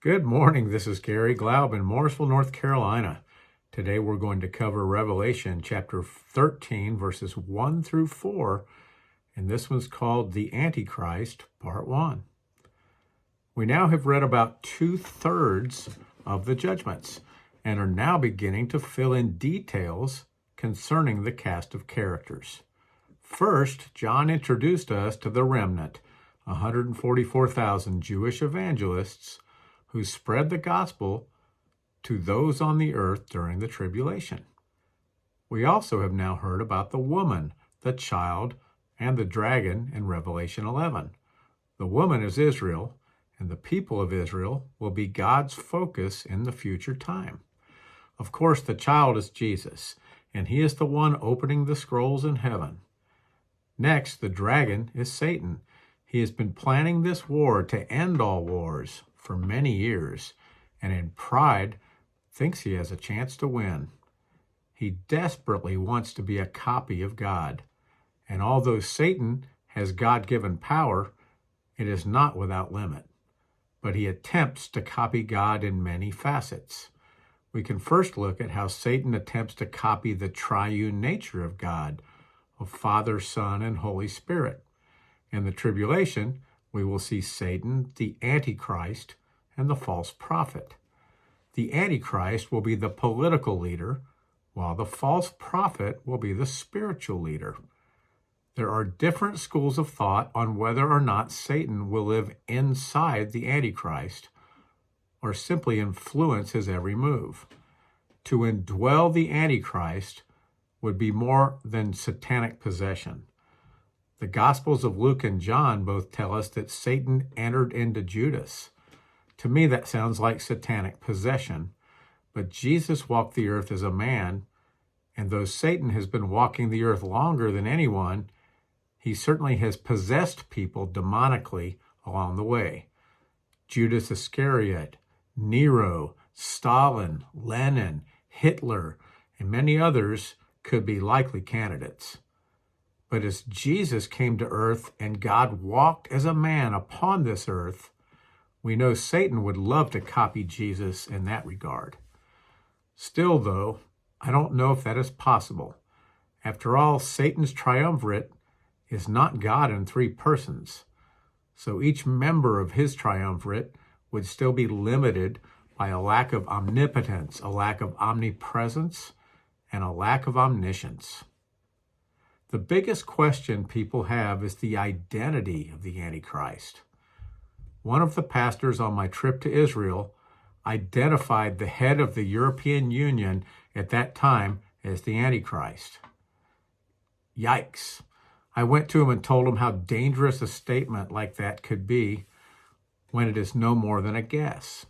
Good morning. This is Garry Glaub in Mooresville, North Carolina. Today we're going to cover Revelation chapter 13, verses 1 through 4, and this one's called The Antichrist, Part 1. We now have read about 2/3 of the judgments and are now beginning to fill in details concerning the cast of characters. First, John introduced us to the remnant, 144,000 Jewish evangelists who spread the gospel to those on the earth during the tribulation. We also have now heard about the woman, the child, and the dragon in Revelation 11. The woman is Israel, and the people of Israel will be God's focus in the future time. Of course, the child is Jesus, and he is the one opening the scrolls in heaven. Next, the dragon is Satan. He has been planning this war to end all wars for many years, and in pride thinks he has a chance to win. He desperately wants to be a copy of God, and although Satan has God-given power, it is not without limit, but he attempts to copy God in many facets. We can first look at how Satan attempts to copy the triune nature of God, of Father, Son, and Holy Spirit. In the tribulation, we will see Satan, the Antichrist, and the false prophet. The Antichrist will be the political leader, while the false prophet will be the spiritual leader. There are different schools of thought on whether or not Satan will live inside the Antichrist or simply influence his every move. To indwell the Antichrist would be more than satanic possession. The Gospels of Luke and John both tell us that Satan entered into Judas. To me, that sounds like satanic possession, but Jesus walked the earth as a man, and though Satan has been walking the earth longer than anyone, he certainly has possessed people demonically along the way. Judas Iscariot, Nero, Stalin, Lenin, Hitler, and many others could be likely candidates. But as Jesus came to earth and God walked as a man upon this earth, we know Satan would love to copy Jesus in that regard. Still, though, I don't know if that is possible. After all, Satan's triumvirate is not God in three persons, so each member of his triumvirate would still be limited by a lack of omnipotence, a lack of omnipresence, and a lack of omniscience. The biggest question people have is the identity of the Antichrist. One of the pastors on my trip to Israel identified the head of the European Union at that time as the Antichrist. Yikes. I went to him and told him how dangerous a statement like that could be when it is no more than a guess.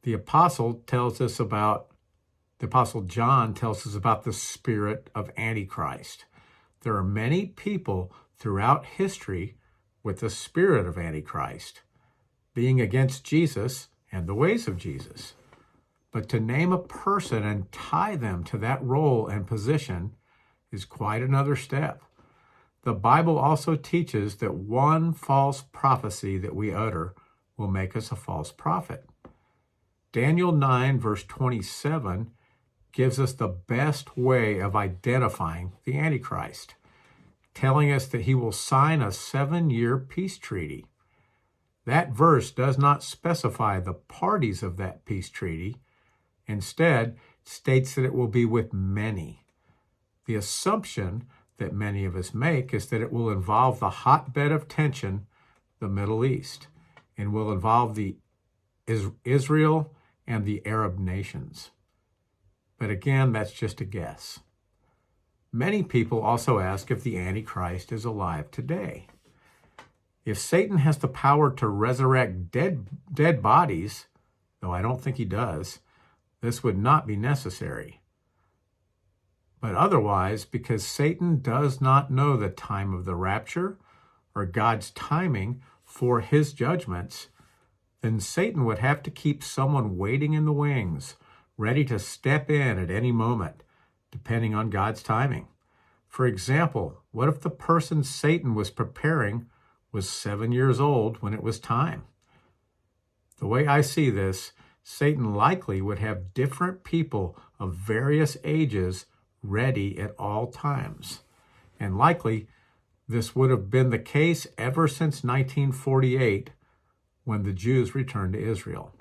The Apostle John tells us about the spirit of Antichrist. There are many people throughout history with the spirit of Antichrist, being against Jesus and the ways of Jesus. But to name a person and tie them to that role and position is quite another step. The Bible also teaches that one false prophecy that we utter will make us a false prophet. Daniel 9, verse 27, gives us the best way of identifying the Antichrist, telling us that he will sign a 7-year peace treaty. That verse does not specify the parties of that peace treaty. Instead, it states that it will be with many. The assumption that many of us make is that it will involve the hotbed of tension, the Middle East, and will involve Israel and the Arab nations. But again, that's just a guess. Many people also ask if the Antichrist is alive today. If Satan has the power to resurrect dead bodies, though I don't think he does, this would not be necessary. But otherwise, because Satan does not know the time of the rapture or God's timing for his judgments, then Satan would have to keep someone waiting in the wings, ready to step in at any moment, depending on God's timing. For example, what if the person Satan was preparing was 7 years old when it was time? The way I see this, Satan likely would have different people of various ages ready at all times. And likely, this would have been the case ever since 1948 when the Jews returned to Israel.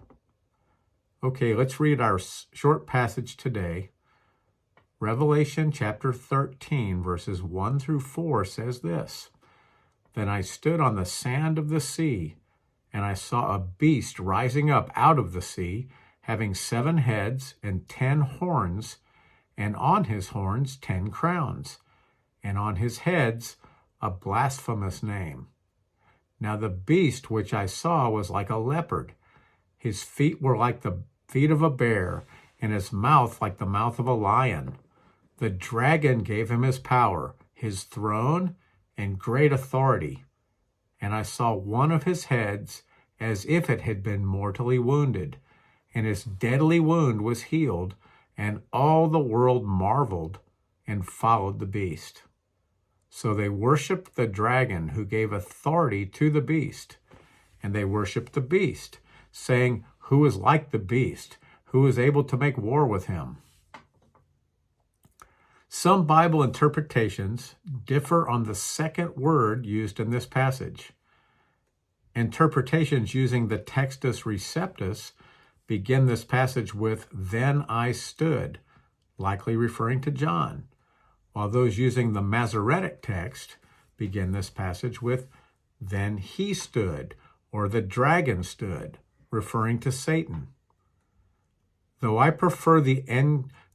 Okay, let's read our short passage today. Revelation chapter 13, verses 1 through 4 says this: Then I stood on the sand of the sea, and I saw a beast rising up out of the sea, having 7 heads and 10 horns, and on his horns 10 crowns, and on his heads a blasphemous name. Now the beast which I saw was like a leopard. His feet were like the feet of a bear, and his mouth like the mouth of a lion. The dragon gave him his power, his throne, and great authority. And I saw one of his heads as if it had been mortally wounded, and his deadly wound was healed, and all the world marveled and followed the beast. So they worshipped the dragon who gave authority to the beast, and they worshipped the beast, saying, Who is like the beast? Who is able to make war with him? Some Bible interpretations differ on the second word used in this passage. Interpretations using the Textus Receptus begin this passage with, Then I stood, likely referring to John, while those using the Masoretic text begin this passage with, Then he stood, or the dragon stood, referring to Satan. Though I prefer the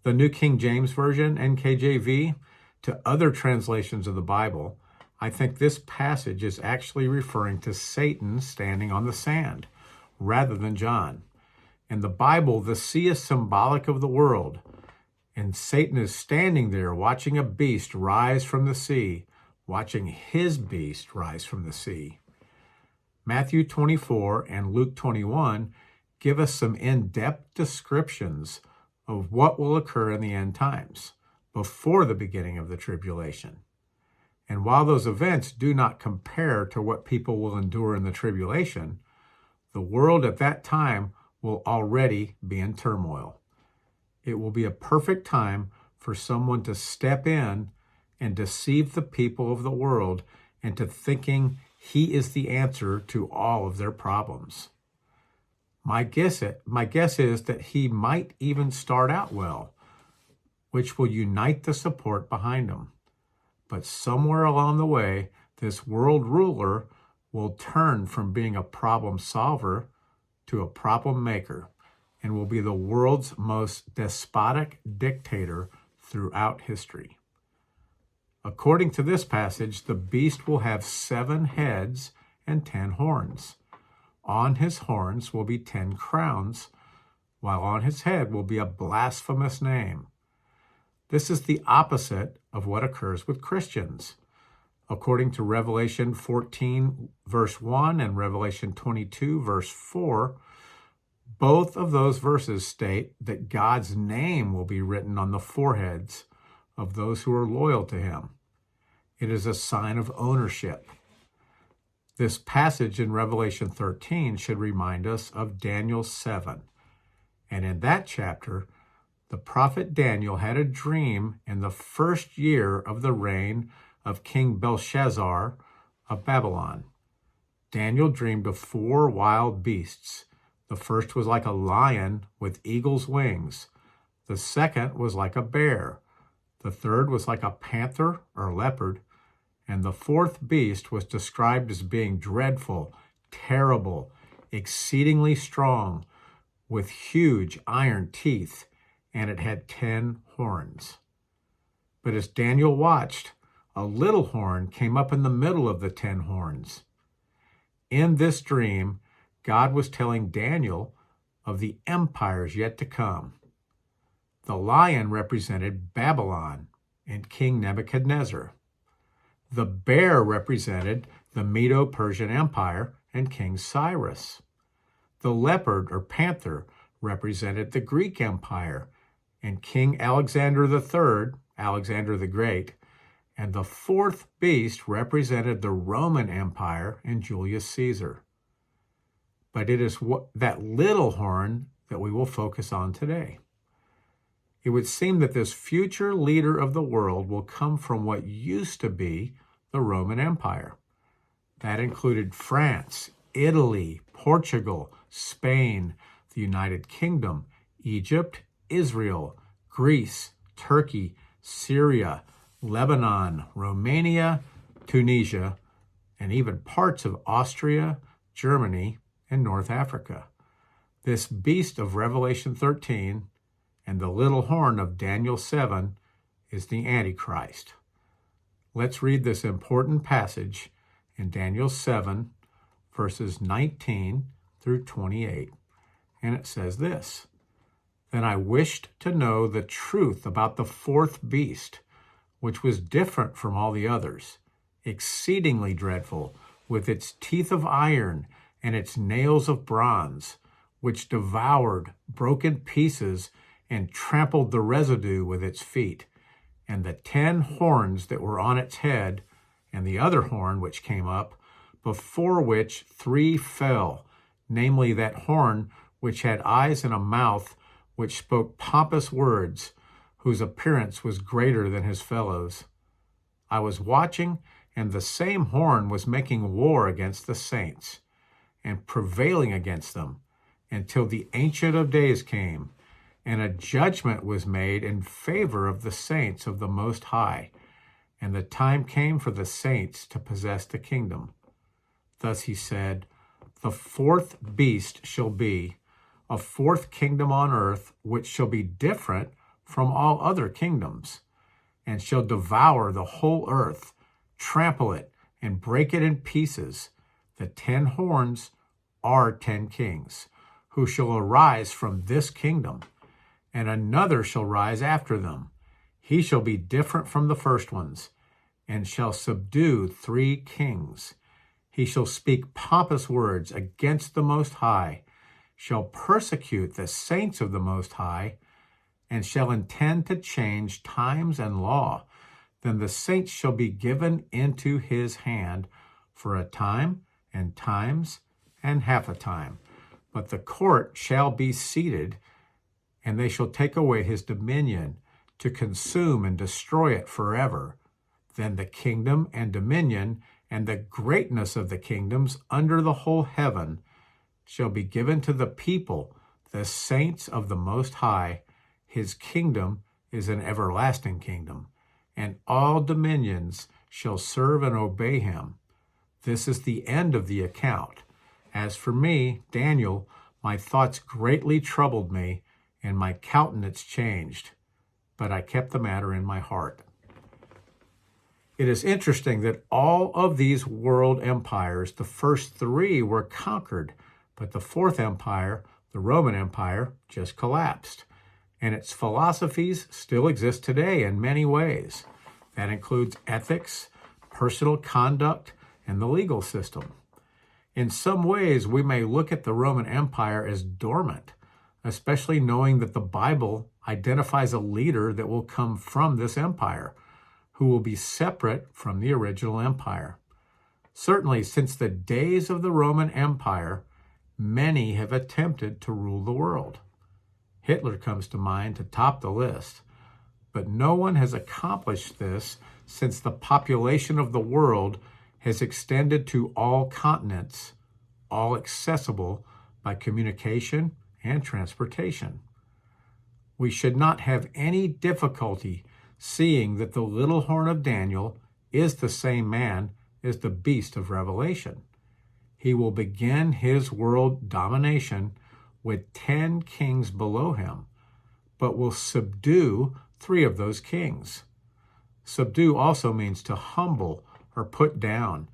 New King James Version, NKJV, to other translations of the Bible, I think this passage is actually referring to Satan standing on the sand, rather than John. In the Bible, the sea is symbolic of the world, and Satan is standing there watching a beast rise from the sea, watching his beast rise from the sea. Matthew 24 and Luke 21 give us some in-depth descriptions of what will occur in the end times, before the beginning of the tribulation. And while those events do not compare to what people will endure in the tribulation, the world at that time will already be in turmoil. It will be a perfect time for someone to step in and deceive the people of the world into thinking he is the answer to all of their problems. My guess is that he might even start out well, which will unite the support behind him. But somewhere along the way, this world ruler will turn from being a problem solver to a problem maker, and will be the world's most despotic dictator throughout history. According to this passage, the beast will have 7 heads and 10 horns. On his horns will be 10 crowns, while on his head will be a blasphemous name. This is the opposite of what occurs with Christians. According to Revelation 14, verse 1 and Revelation 22, verse 4, both of those verses state that God's name will be written on the foreheads of those who are loyal to him. It is a sign of ownership. This passage in Revelation 13 should remind us of Daniel 7. And in that chapter, the prophet Daniel had a dream in the first year of the reign of King Belshazzar of Babylon. Daniel dreamed of 4 wild beasts. The first was like a lion with eagle's wings. The second was like a bear. The third was like a panther or leopard. And the fourth beast was described as being dreadful, terrible, exceedingly strong, with huge iron teeth, and it had 10 horns. But as Daniel watched, a little horn came up in the middle of the 10 horns. In this dream, God was telling Daniel of the empires yet to come. The lion represented Babylon and King Nebuchadnezzar. The bear represented the Medo-Persian Empire and King Cyrus. The leopard or panther represented the Greek Empire and King Alexander III, Alexander the Great, and the fourth beast represented the Roman Empire and Julius Caesar. but it is that little horn that we will focus on today. It would seem that this future leader of the world will come from what used to be the Roman Empire. That included France, Italy, Portugal, Spain, the United Kingdom, Egypt, Israel, Greece, Turkey, Syria, Lebanon, Romania, Tunisia, and even parts of Austria, Germany, and North Africa. This beast of Revelation 13 and the little horn of Daniel 7 is the Antichrist. Let's read this important passage in Daniel 7, verses 19 through 28. And it says this: Then I wished to know the truth about the fourth beast, which was different from all the others, exceedingly dreadful, with its teeth of iron and its nails of bronze, which devoured, broke in pieces, and trampled the residue with its feet, and the 10 horns that were on its head, and the other horn which came up, before which 3 fell, namely that horn which had eyes and a mouth, which spoke pompous words, whose appearance was greater than his fellows. I was watching, and the same horn was making war against the saints, and prevailing against them, until the Ancient of Days came, and a judgment was made in favor of the saints of the Most High, and the time came for the saints to possess the kingdom. Thus he said, The fourth beast shall be a fourth kingdom on earth, which shall be different from all other kingdoms, and shall devour the whole earth, trample it, and break it in pieces. The 10 horns are 10 kings, who shall arise from this kingdom, and another shall rise after them. He shall be different from the first ones, and shall subdue 3 kings. He shall speak pompous words against the Most High, shall persecute the saints of the Most High, and shall intend to change times and law. Then the saints shall be given into his hand for a time, and times, and half a time. But the court shall be seated, and they shall take away his dominion, to consume and destroy it forever. Then the kingdom and dominion and the greatness of the kingdoms under the whole heaven shall be given to the people, the saints of the Most High. His kingdom is an everlasting kingdom, and all dominions shall serve and obey him. This is the end of the account. As for me, Daniel, my thoughts greatly troubled me, and my countenance changed, but I kept the matter in my heart. It is interesting that all of these world empires, the first 3 were conquered, but the fourth empire, the Roman Empire, just collapsed, and its philosophies still exist today in many ways. That includes ethics, personal conduct, and the legal system. In some ways, we may look at the Roman Empire as dormant, especially knowing that the Bible identifies a leader that will come from this empire, who will be separate from the original empire. Certainly, since the days of the Roman Empire, many have attempted to rule the world. Hitler comes to mind to top the list, but no one has accomplished this since the population of the world has extended to all continents, all accessible by communication and transportation. We should not have any difficulty seeing that the little horn of Daniel is the same man as the beast of Revelation. He will begin his world domination with 10 kings below him, but will subdue 3 of those kings. Subdue also means to humble or put down,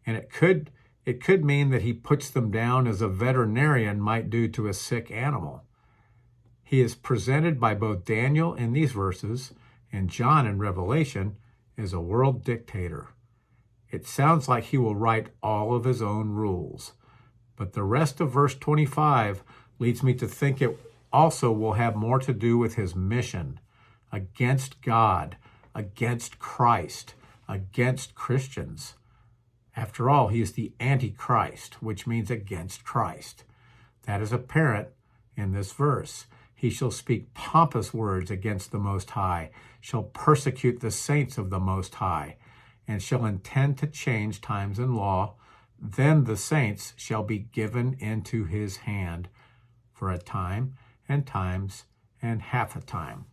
and it could mean that he puts them down as a veterinarian might do to a sick animal. He is presented by both Daniel in these verses and John in Revelation as a world dictator. It sounds like he will write all of his own rules, but the rest of verse 25 leads me to think it also will have more to do with his mission against God, against Christ, against Christians. After all, he is the Antichrist, which means against Christ. That is apparent in this verse. He shall speak pompous words against the Most High, shall persecute the saints of the Most High, and shall intend to change times and law. Then the saints shall be given into his hand for a time and times and half a time.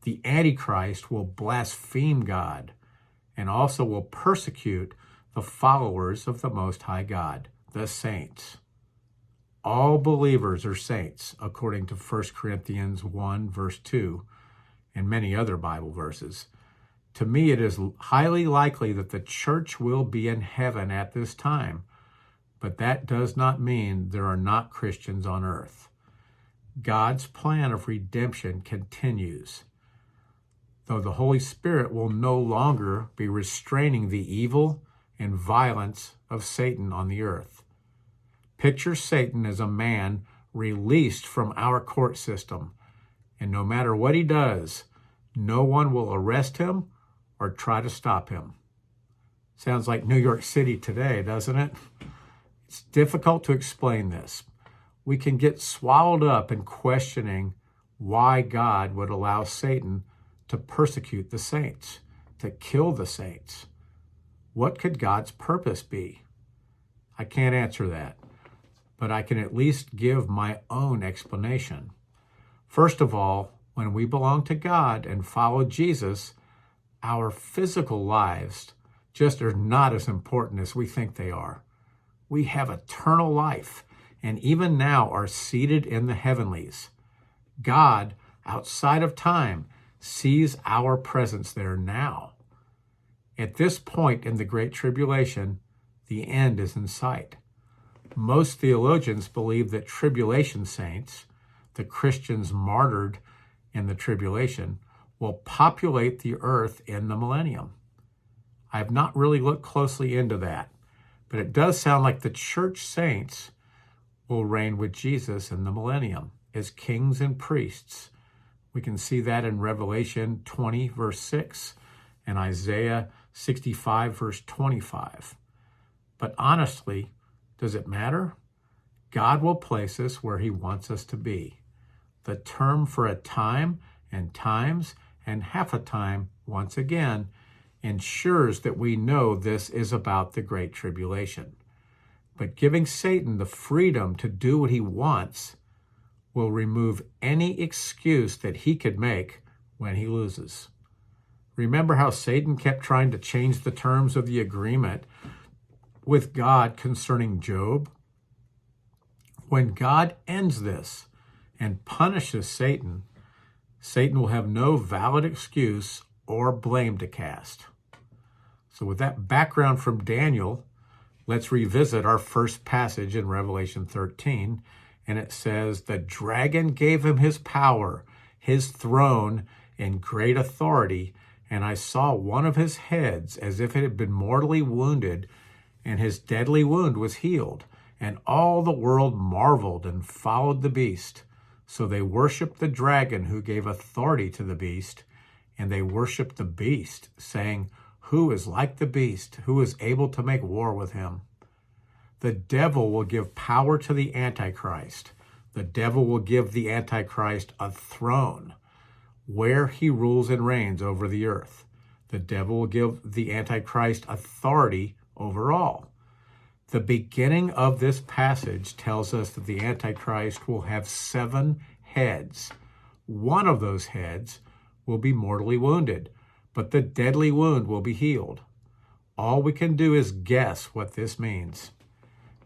The Antichrist will blaspheme God and also will persecute the followers of the Most High God, the saints. All believers are saints, according to 1 Corinthians 1, verse 2, and many other Bible verses. To me, it is highly likely that the church will be in heaven at this time, but that does not mean there are not Christians on earth. God's plan of redemption continues, though the Holy Spirit will no longer be restraining the evil and violence of Satan on the earth. Picture Satan as a man released from our court system, and no matter what he does, no one will arrest him or try to stop him. Sounds like New York City today, doesn't it? It's difficult to explain this. We can get swallowed up in questioning why God would allow Satan to persecute the saints, to kill the saints. What could God's purpose be? I can't answer that, but I can at least give my own explanation. First of all, when we belong to God and follow Jesus, our physical lives just are not as important as we think they are. We have eternal life, and even now are seated in the heavenlies. God, outside of time, sees our presence there now. At this point in the Great Tribulation, the end is in sight. Most theologians believe that tribulation saints, the Christians martyred in the tribulation, will populate the earth in the millennium. I have not really looked closely into that, but it does sound like the church saints will reign with Jesus in the millennium as kings and priests. We can see that in Revelation 20, verse 6, and Isaiah 65, verse 25. But honestly, does it matter? God will place us where he wants us to be. The term for a time and times and half a time, once again, ensures that we know this is about the Great Tribulation. But giving Satan the freedom to do what he wants will remove any excuse that he could make when he loses. Remember how Satan kept trying to change the terms of the agreement with God concerning Job? When God ends this and punishes Satan, Satan will have no valid excuse or blame to cast. So with that background from Daniel, let's revisit our first passage in Revelation 13. And it says, the dragon gave him his power, his throne, and great authority. And I saw one of his heads as if it had been mortally wounded, and his deadly wound was healed. And all the world marveled and followed the beast. So they worshiped the dragon who gave authority to the beast, and they worshiped the beast, saying, who is like the beast? Who is able to make war with him? The devil will give power to the Antichrist. The devil will give the Antichrist a throne where he rules and reigns over the earth. The devil will give the Antichrist authority over all. The beginning of this passage tells us that the Antichrist will have 7 heads. One of those heads will be mortally wounded, but the deadly wound will be healed. All we can do is guess what this means.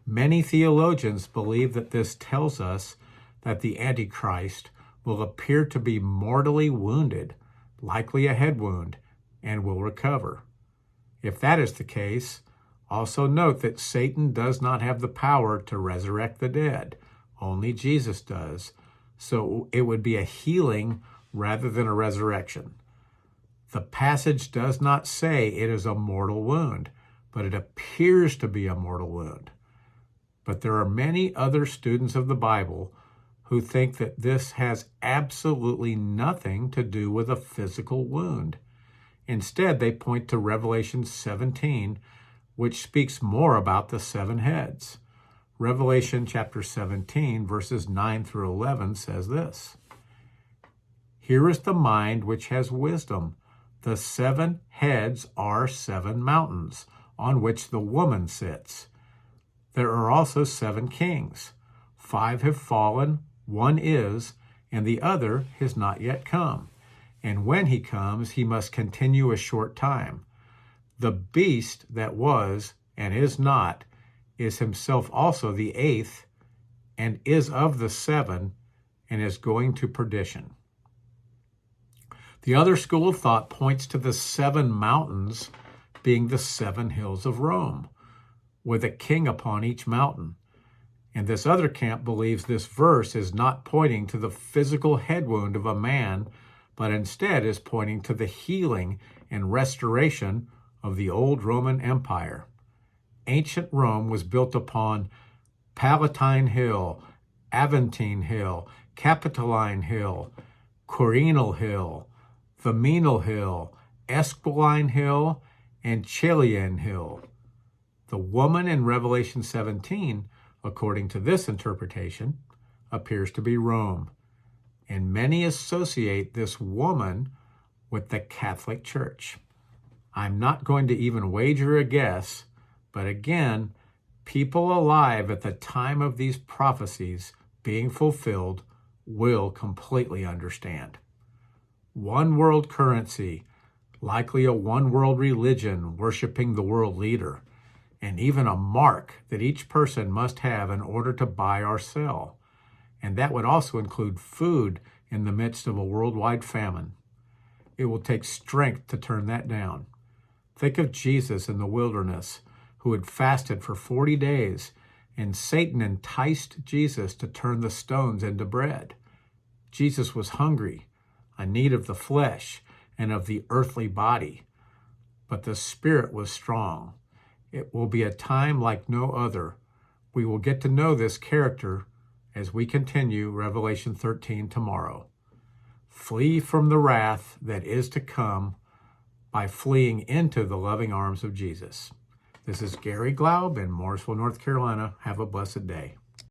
Many theologians believe that this tells us that the Antichrist will appear to be mortally wounded, likely a head wound, and will recover. If that is the case, also note that Satan does not have the power to resurrect the dead. Only Jesus does. So it would be a healing rather than a resurrection. The passage does not say it is a mortal wound, but it appears to be a mortal wound. But there are many other students of the Bible who think that this has absolutely nothing to do with a physical wound. Instead, they point to Revelation 17, which speaks more about the 7 heads. Revelation chapter 17, verses 9 through 11 says this. Here is the mind which has wisdom. The 7 heads are 7 mountains on which the woman sits. There are also 7 kings. 5 have fallen, 1 is, and the other has not yet come. And when he comes, he must continue a short time. The beast that was and is not is himself also the 8th, and is of the 7, and is going to perdition. The other school of thought points to the 7 mountains being the 7 hills of Rome, with a king upon each mountain. And this other camp believes this verse is not pointing to the physical head wound of a man, but instead is pointing to the healing and restoration of the old Roman Empire. Ancient Rome was built upon Palatine Hill, Aventine Hill, Capitoline Hill, Quirinal Hill, Viminal Hill, Esquiline Hill, and Caelian Hill. The woman in Revelation 17, according to this interpretation, appears to be Rome, and many associate this woman with the Catholic Church. I'm not going to even wager a guess, but again, people alive at the time of these prophecies being fulfilled will completely understand. One world currency, likely a one world religion worshiping the world leader, and even a mark that each person must have in order to buy or sell. And that would also include food in the midst of a worldwide famine. It will take strength to turn that down. Think of Jesus in the wilderness, who had fasted for 40 days, and Satan enticed Jesus to turn the stones into bread. Jesus was hungry, a need of the flesh and of the earthly body, but the spirit was strong. It will be a time like no other. We will get to know this character as we continue Revelation 13 tomorrow. Flee from the wrath that is to come by fleeing into the loving arms of Jesus. This is Garry Glaub in Mooresville, North Carolina. Have a blessed day.